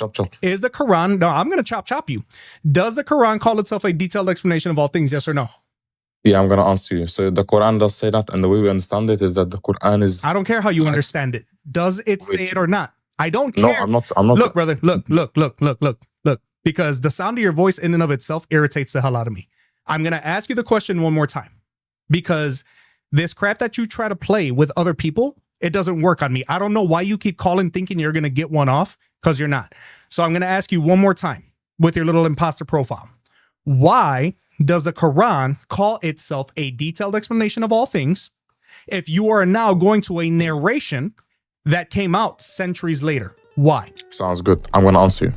Chop, chop. Is the Quran, no, I'm going to chop you. Does the Quran call itself a detailed explanation of all things, yes or no? Yeah, I'm going to answer you. So the Quran does say that, and the way we understand it is that the Quran is... I don't care how you understand it. Does it say it or not? I don't care. No, I'm not. Look, brother, look. Because the sound of your voice in and of itself irritates the hell out of me. I'm going to ask you the question one more time. Because this crap that you try to play with other people, it doesn't work on me. I don't know why you keep calling thinking you're going to get one off, because you're not. So I'm going to ask you one more time with your little imposter profile. Why does the Quran call itself a detailed explanation of all things if you are now going to a narration that came out centuries later? Why? Sounds good. I'm going to answer you.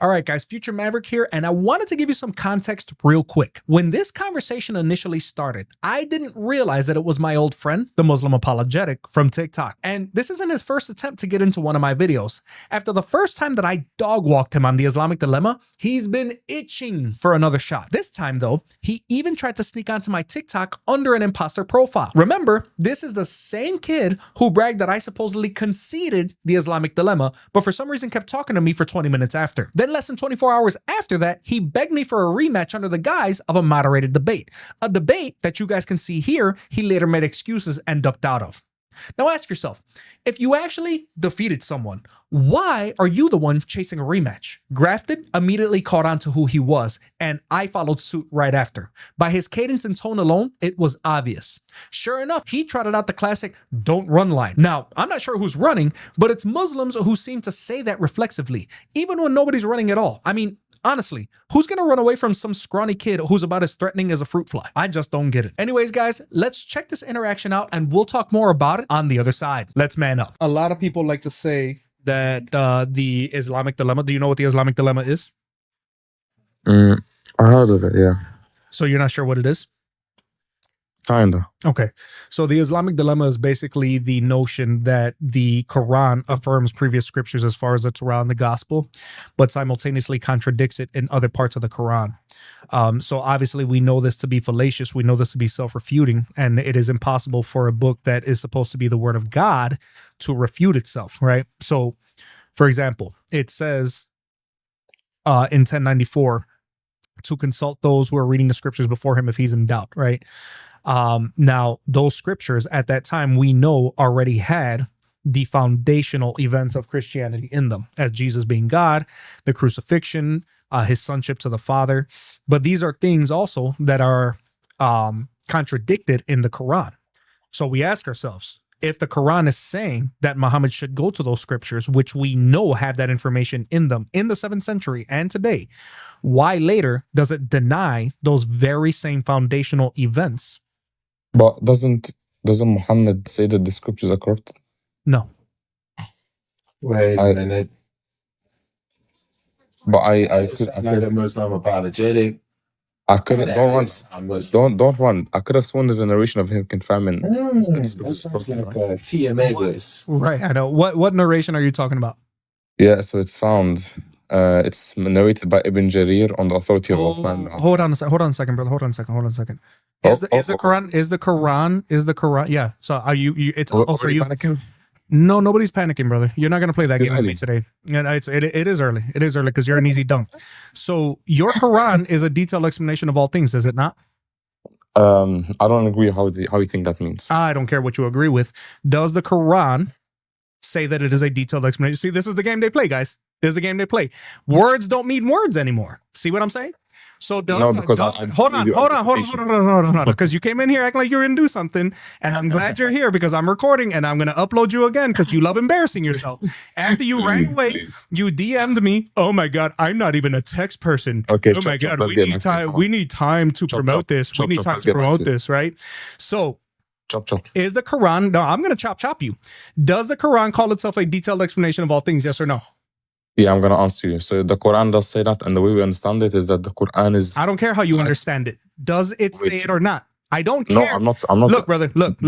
All right, guys, Future Maverick here, and I wanted to give you some context real quick. When this conversation initially started, I didn't realize that it was my old friend, the Muslim Apologetic from TikTok. And this isn't his first attempt to get into one of my videos. After the first time that I dog walked him on the Islamic dilemma, he's been itching for another shot. This time, though, he even tried to sneak onto my TikTok under an imposter profile. Remember, this is the same kid who bragged that I supposedly conceded the Islamic dilemma, but for some reason kept talking to me for 20 minutes after. Then less than 24 hours after that, he begged me for a rematch under the guise of a moderated debate. A debate that you guys can see here, he later made excuses and ducked out of. Now ask yourself, if you actually defeated someone, why are you the one chasing a rematch? Grafted immediately caught on to who he was, and I followed suit right after. By his cadence and tone alone, it was obvious. Sure enough, he trotted out the classic "don't run" line. Now, I'm not sure who's running, but it's Muslims who seem to say that reflexively, even when nobody's running at all. I mean, honestly, who's going to run away from some scrawny kid who's about as threatening as a fruit fly? I just don't get it. Anyways, guys, let's check this interaction out and we'll talk more about it on the other side. Let's man up. A lot of people like to say that the Islamic dilemma, do you know what the Islamic dilemma is? I heard of it, yeah. So you're not sure what it is? Kinda. Okay. So the Islamic dilemma is basically the notion that the Quran affirms previous scriptures as far as the Surah and the gospel, but simultaneously contradicts it in other parts of the Quran. So obviously we know this to be fallacious. We know this to be self-refuting, and it is impossible for a book that is supposed to be the word of God to refute itself, right? So, for example, it says in 1094 to consult those who are reading the scriptures before him if he's in doubt, right? Now, those scriptures at that time we know already had the foundational events of Christianity in them, as Jesus being God, the crucifixion, his sonship to the Father. But these are things also that are contradicted in the Quran. So we ask ourselves, if the Quran is saying that Muhammad should go to those scriptures, which we know have that information in them in the 7th century and today, why later does it deny those very same foundational events? But doesn't Muhammad say that the scriptures are corrupted? No. Wait a minute. But I Like a Muslim apologetic. couldn't. Don't run. I could have sworn there's a narration of him confirming. That sounds like a TMA voice. Right. I know. What narration are you talking about? Yeah, so it's found. It's narrated by Ibn Jarir on the authority of Uthman. Hold on a second, brother. Hold on a second. Is the Quran? Yeah. So are you it's for you. Panicking? No, nobody's panicking, brother. You're not gonna play that game with me today. Yeah, it is early. It is early because you're an easy dunk. So your Quran is a detailed explanation of all things, is it not? I don't agree how you think that means. I don't care what you agree with. Does the Quran say that it is a detailed explanation? See, this is the game they play, guys. This is the game they play. Words don't mean words anymore. See what I'm saying? So hold on, because you came in here acting like you're gonna do something, and I'm glad you're here because I'm recording and I'm gonna upload you again because you love embarrassing yourself. After you ran away, you DM'd me. Oh my God, I'm not even a text person. Okay. Oh my God, we need time to promote this. We need time to promote this, right? So. Chop. Is the Quran? No, I'm gonna chop you. Does the Quran call itself a detailed explanation of all things? Yes or no? Yeah, I'm going to answer you. So the Quran does say that, and the way we understand it is that the Quran is... I don't care how you understand it. Does it say it or not? I don't care. No, I'm not. Look, brother, look.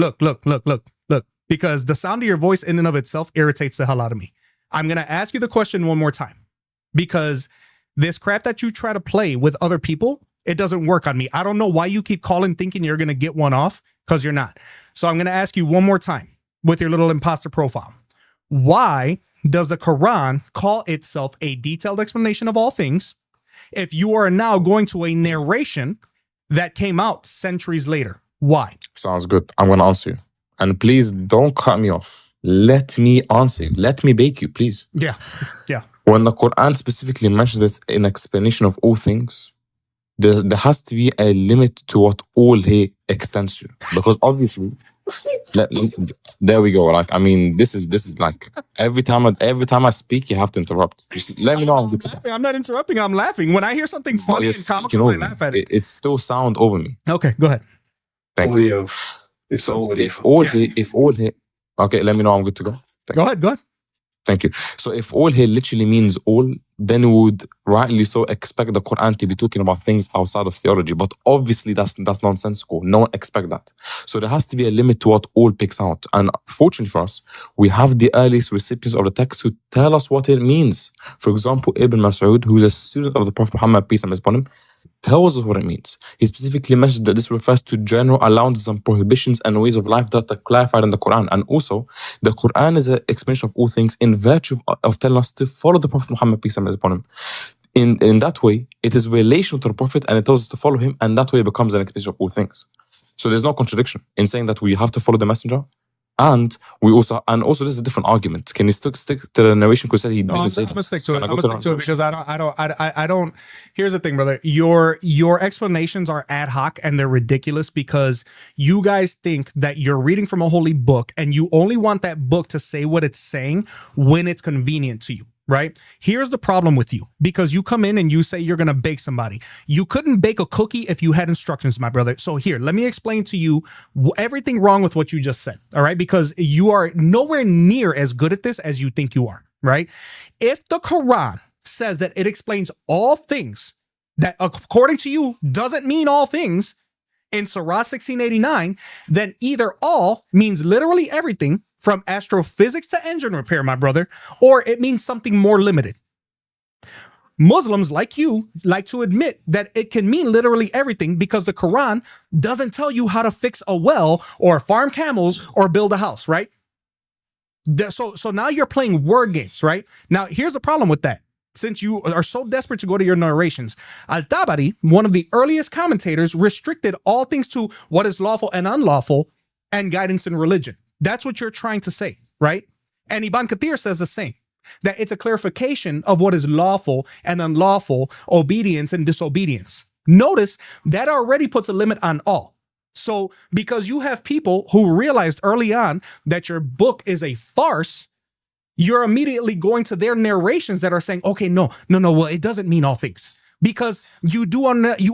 Because the sound of your voice in and of itself irritates the hell out of me. I'm going to ask you the question one more time. Because this crap that you try to play with other people, It doesn't work on me. I don't know why you keep calling thinking you're going to get one off, because you're not. So I'm going to ask you one more time with your little imposter profile. Why does the Quran call itself a detailed explanation of all things if you are now going to a narration that came out centuries later? Why? Sounds good. I'm going to answer you. And please don't cut me off. Let me answer you. Let me bake you, please. Yeah. Yeah. When the Quran specifically mentions it in explanation of all things, there has to be a limit to what all here extends to. Because obviously, there we go. Like, I mean, this is like every time I speak, you have to interrupt. Just let me know. I'm not interrupting. I'm laughing. When I hear something funny and comical, I laugh at it. It's still sound over me. Okay, go ahead. Thank you. So if all here, okay, let me know I'm good to go. Go ahead. Thank you. So if all here literally means all, then we would rightly so expect the Quran to be talking about things outside of theology. But obviously that's nonsensical. No one expect that. So there has to be a limit to what all picks out. And fortunately for us, we have the earliest recipients of the text who tell us what it means. For example, Ibn Mas'ud, who is a student of the Prophet Muhammad, peace and peace upon him, tells us what it means. He specifically mentioned that this refers to general allowances and prohibitions and ways of life that are clarified in the Quran. And also, the Quran is an explanation of all things in virtue of telling us to follow the Prophet Muhammad, peace and peace upon him. In that way, it is relational to the Prophet and it tells us to follow him, and that way it becomes an explanation of all things. So there's no contradiction in saying that we have to follow the messenger. And also this is a different argument. Can you stick to the narration? Because he didn't say that. I'm gonna stick to it because I don't. Here's the thing, brother. Your explanations are ad hoc and they're ridiculous because you guys think that you're reading from a holy book and you only want that book to say what it's saying when it's convenient to you. Right? Here's the problem with you, because you come in and you say you're going to bake somebody. You couldn't bake a cookie if you had instructions, my brother. So here, let me explain to you everything wrong with what you just said. All right? Because you are nowhere near as good at this as you think you are. Right? If the Quran says that it explains all things, that according to you doesn't mean all things in Surah 1689, then either all means literally everything from astrophysics to engine repair, my brother, or it means something more limited. Muslims like you like to admit that it can mean literally everything because the Quran doesn't tell you how to fix a well or farm camels or build a house, right? So now you're playing word games, right? Now, here's the problem with that. Since you are so desperate to go to your narrations, Al-Tabari, one of the earliest commentators, restricted all things to what is lawful and unlawful and guidance in religion. That's what you're trying to say, right? And Ibn Kathir says the same, that it's a clarification of what is lawful and unlawful, obedience and disobedience. Notice that already puts a limit on all. So because you have people who realized early on that your book is a farce, you're immediately going to their narrations that are saying, okay, no, well, it doesn't mean all things. Because you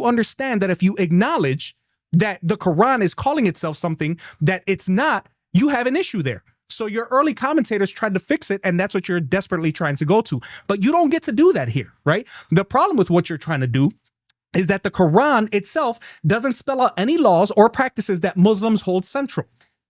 understand that if you acknowledge that the Quran is calling itself something that it's not, you have an issue there. So your early commentators tried to fix it, and that's what you're desperately trying to go to. But you don't get to do that here, right? The problem with what you're trying to do is that the Quran itself doesn't spell out any laws or practices that Muslims hold central,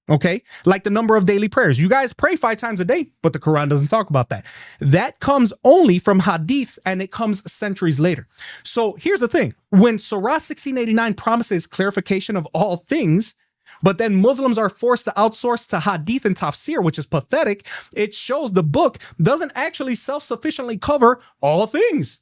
okay? Like the number of daily prayers. You guys pray 5 times a day, but the Quran doesn't talk about that. That comes only from hadiths, and it comes centuries later. So here's the thing. When Surah 1689 promises clarification of all things, but then Muslims are forced to outsource to hadith and tafsir, which is pathetic, it shows the book doesn't actually self-sufficiently cover all things.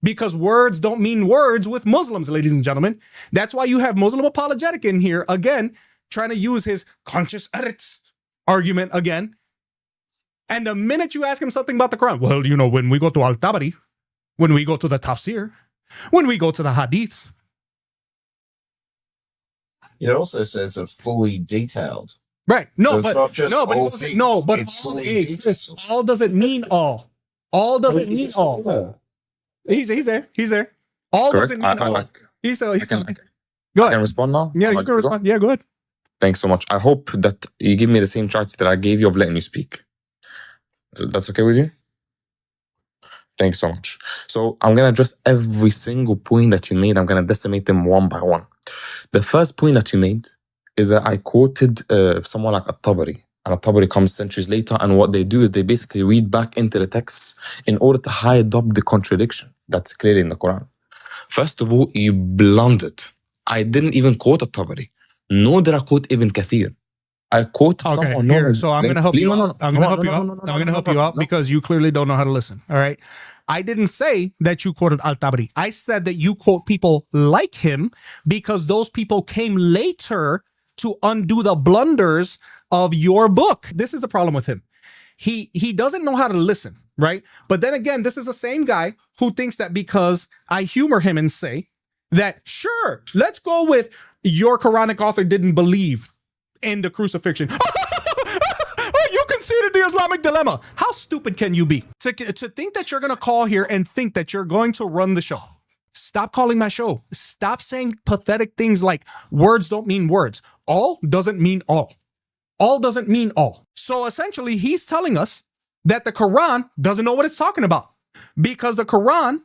Because words don't mean words with Muslims, ladies and gentlemen. That's why you have Muslim Apologetic in here, again, trying to use his conscious edits argument again. And the minute you ask him something about the Quran, well, you know, when we go to Al-Tabari, when we go to the tafsir, when we go to the hadiths, It also says it's fully detailed. right? So it's not just all things, but it's all, fully detailed. all doesn't mean all. All doesn't mean all. He's there. All Correct. doesn't mean all. He's still. I Go can ahead. respond now? Yeah, you can respond. Yeah, go ahead. Thanks so much. I hope that you give me the same charge that I gave you of letting you speak. That's okay with you? Thanks so much. So I'm going to address every single point that you made. I'm going to decimate them one by one. The first point that you made is that I quoted someone like At-Tabari. And At-Tabari comes centuries later, and what they do is they basically read back into the texts in order to hide up the contradiction that's clearly in the Quran. First of all, you blundered. I didn't even quote At-Tabari. Nor did I quote Ibn Kathir. I quoted someone. Here, so I'm going to help you out. I'm going to help you out. I'm going to help you out because you clearly don't know how to listen. All right. I didn't say that you quoted Al-Tabari. I said that you quote people like him because those people came later to undo the blunders of your book. This is the problem with him. He doesn't know how to listen, right? But then again, this is the same guy who thinks that because I humor him and say that, sure, let's go with your Quranic author didn't believe in the crucifixion. You conceded the Islamic dilemma. How stupid can you be to think that you're going to call here and think that you're going to run the show? Stop calling my show. Stop saying pathetic things like words don't mean words. All doesn't mean all. All doesn't mean all. So essentially, he's telling us that the Quran doesn't know what it's talking about because the Quran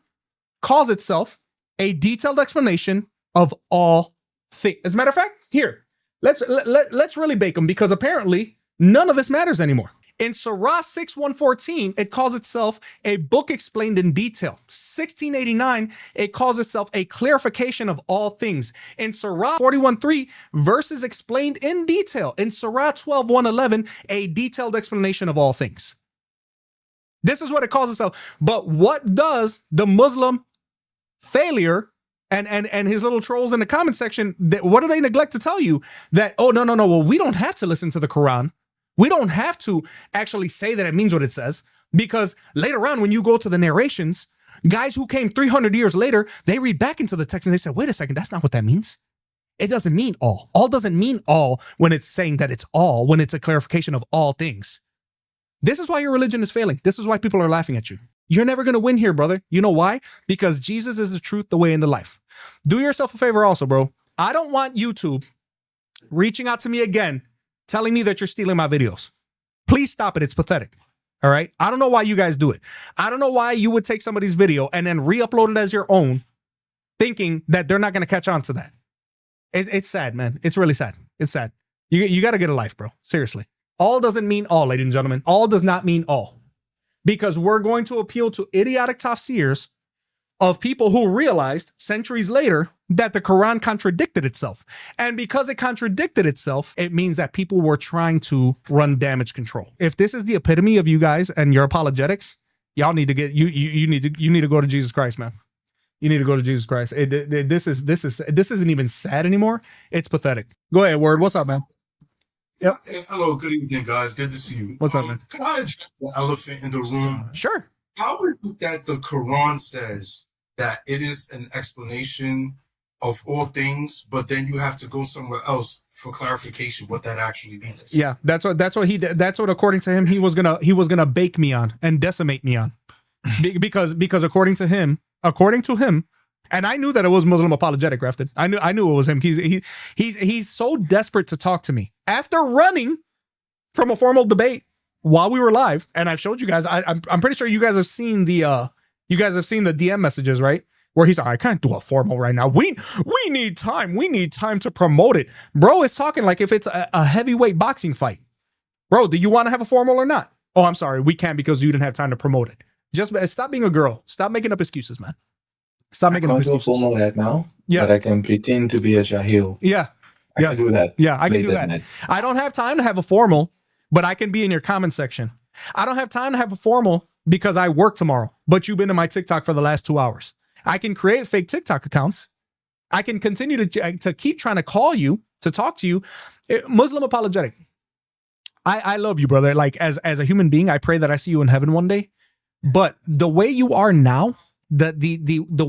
calls itself a detailed explanation of all things. As a matter of fact, here, let's really bake them because apparently none of this matters anymore. In Surah 6:114, it calls itself a book explained in detail. 1689, it calls itself a clarification of all things. In Surah 41:3, verses explained in detail. In Surah 12:111, a detailed explanation of all things. This is what it calls itself. But what does the Muslim failure and his little trolls in the comment section, what do they neglect to tell you? That, oh, no, well, we don't have to listen to the Quran. We don't have to actually say that it means what it says, because later on, when you go to the narrations, guys who came 300 years later, they read back into the text and they say, wait a second, that's not what that means. It doesn't mean all. All doesn't mean all when it's saying that it's all, when it's a clarification of all things. This is why your religion is failing. This is why people are laughing at you. You're never going to win here, brother. You know why? Because Jesus is the truth, the way, and the life. Do yourself a favor also, bro. I don't want YouTube reaching out to me again telling me that you're stealing my videos. Please stop it. It's pathetic. All right. I don't know why you guys do it. I don't know why you would take somebody's video and then re-upload it as your own, thinking that they're not going to catch on to that. It's sad, man. It's really sad. It's sad. You got to get a life, bro. Seriously. All doesn't mean all, ladies and gentlemen. All does not mean all. Because we're going to appeal to idiotic tafsirs of people who realized centuries later that the Quran contradicted itself. And because it contradicted itself, it means that people were trying to run damage control. If this is the epitome of you guys and your apologetics, y'all need to get you need to go to Jesus Christ, man. You need to go to Jesus Christ. This isn't even sad anymore. It's pathetic. Go ahead, Word. What's up, man? Yep. Hey, hello, good evening, guys. Good to see you. What's up, man? Can I address the elephant in the room? Sure. How is it that the Quran says that it is an explanation of all things, but then you have to go somewhere else for clarification what that actually means? Yeah, that's what he did. That's what, according to him, he was gonna bake me on and decimate me on, because according to him, and I knew that it was Muslim Apologetic, Grafted. I knew it was him. He's so desperate to talk to me after running from a formal debate while we were live, and I've showed you guys. I'm pretty sure you guys have seen the DM messages, right? Where he's like, I can't do a formal right now. We need time. We need time to promote it. Bro is talking like if it's a heavyweight boxing fight. Bro, do you want to have a formal or not? Oh, I'm sorry. We can't because you didn't have time to promote it. Just stop being a girl. Stop making up excuses, man. Stop making up excuses. I can't do a formal right now, yeah, but I can pretend to be a Shahil. Yeah. I can do that. Yeah, I can do that. Night. I don't have time to have a formal, but I can be in your comment section. I don't have time to have a formal because I work tomorrow, but you've been in my TikTok for the last 2 hours. I can create fake TikTok accounts. I can continue to keep trying to call you, to talk to you. Muslim Apologetic. I love you, brother. Like as a human being, I pray that I see you in heaven one day. But the way you are now, the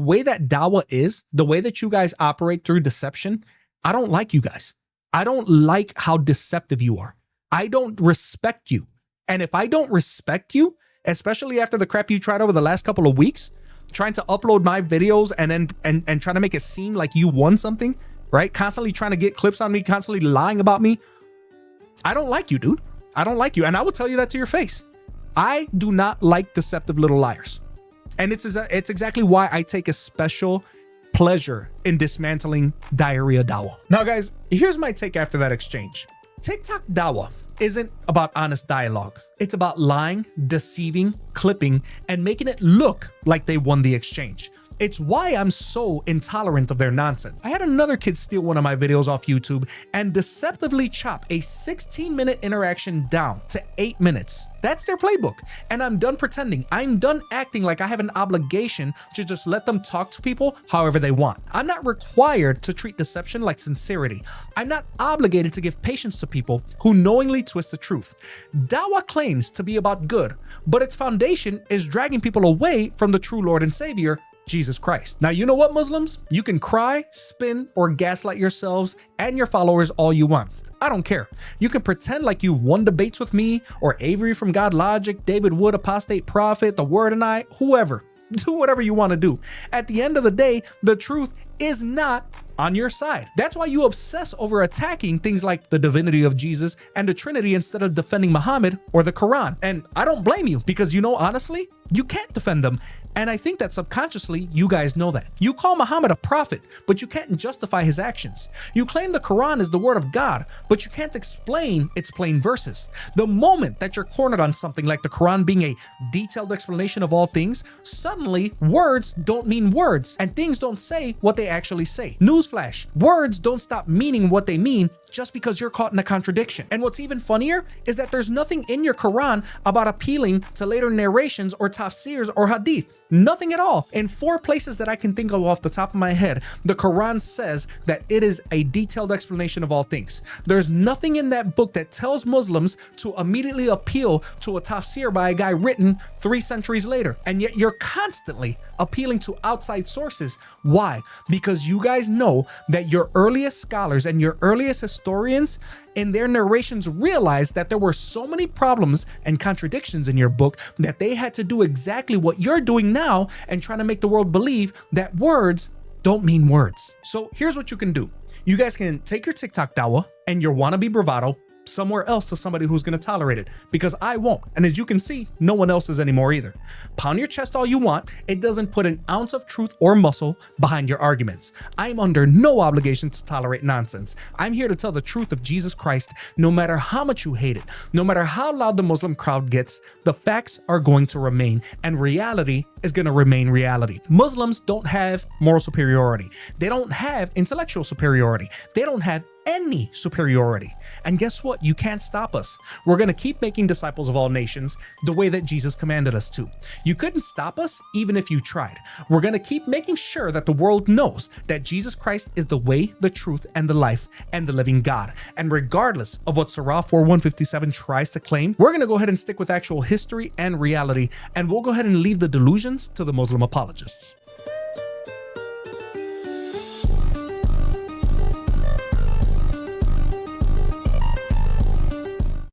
way that Dawah is, the way that you guys operate through deception, I don't like you guys. I don't like how deceptive you are. I don't respect you. And if I don't respect you, especially after the crap you tried over the last couple of weeks, trying to upload my videos and trying to make it seem like you won something, right? Constantly trying to get clips on me, constantly lying about me. I don't like you, dude. I don't like you. And I will tell you that to your face. I do not like deceptive little liars. And it's exactly why I take a special pleasure in dismantling Diarrhea Dawah. Now, guys, here's my take after that exchange. TikTok Dawah isn't about honest dialogue. It's about lying, deceiving, clipping, and making it look like they won the exchange. It's why I'm so intolerant of their nonsense. I had another kid steal one of my videos off YouTube and deceptively chop a 16-minute interaction down to 8 minutes. That's their playbook. And I'm done pretending. I'm done acting like I have an obligation to just let them talk to people however they want. I'm not required to treat deception like sincerity. I'm not obligated to give patience to people who knowingly twist the truth. Dawah claims to be about good, but its foundation is dragging people away from the true Lord and Savior, Jesus Christ. Now, you know what, Muslims? You can cry, spin, or gaslight yourselves and your followers all you want. I don't care. You can pretend like you've won debates with me or Avery from God Logic, David Wood, Apostate Prophet, The Word and I, whoever. Do whatever you want to do. At the end of the day, the truth is not on your side. That's why you obsess over attacking things like the divinity of Jesus and the Trinity instead of defending Muhammad or the Quran. And I don't blame you because, you know, honestly, you can't defend them. And I think that subconsciously, you guys know that. You call Muhammad a prophet, but you can't justify his actions. You claim the Quran is the word of God, but you can't explain its plain verses. The moment that you're cornered on something like the Quran being a detailed explanation of all things, suddenly words don't mean words and things don't say what they actually say. Newsflash, words don't stop meaning what they mean just because you're caught in a contradiction. And what's even funnier is that there's nothing in your Quran about appealing to later narrations or tafsirs or hadith. Nothing at all. In 4 places that I can think of off the top of my head, the Quran says that it is a detailed explanation of all things. There's nothing in that book that tells Muslims to immediately appeal to a tafsir by a guy written 3 centuries later. And yet you're constantly appealing to outside sources. Why? Because you guys know that your earliest scholars and your earliest historians in their narrations realized that there were so many problems and contradictions in your book that they had to do exactly what you're doing now and trying to make the world believe that words don't mean words. So here's what you can do. You guys can take your TikTok dawah and your wannabe bravado somewhere else to somebody who's going to tolerate it, because I won't. And as you can see, no one else is anymore either. Pound your chest all you want. It doesn't put an ounce of truth or muscle behind your arguments. I'm under no obligation to tolerate nonsense. I'm here to tell the truth of Jesus Christ, no matter how much you hate it, no matter how loud the Muslim crowd gets, the facts are going to remain and reality is going to remain reality. Muslims don't have moral superiority. They don't have intellectual superiority. They don't have any superiority. And guess what? You can't stop us. We're going to keep making disciples of all nations the way that Jesus commanded us to. You couldn't stop us even if you tried. We're going to keep making sure that the world knows that Jesus Christ is the way, the truth, and the life, and the living God. And regardless of what Surah 4157 tries to claim, we're going to go ahead and stick with actual history and reality, and we'll go ahead and leave the delusions to the Muslim apologists.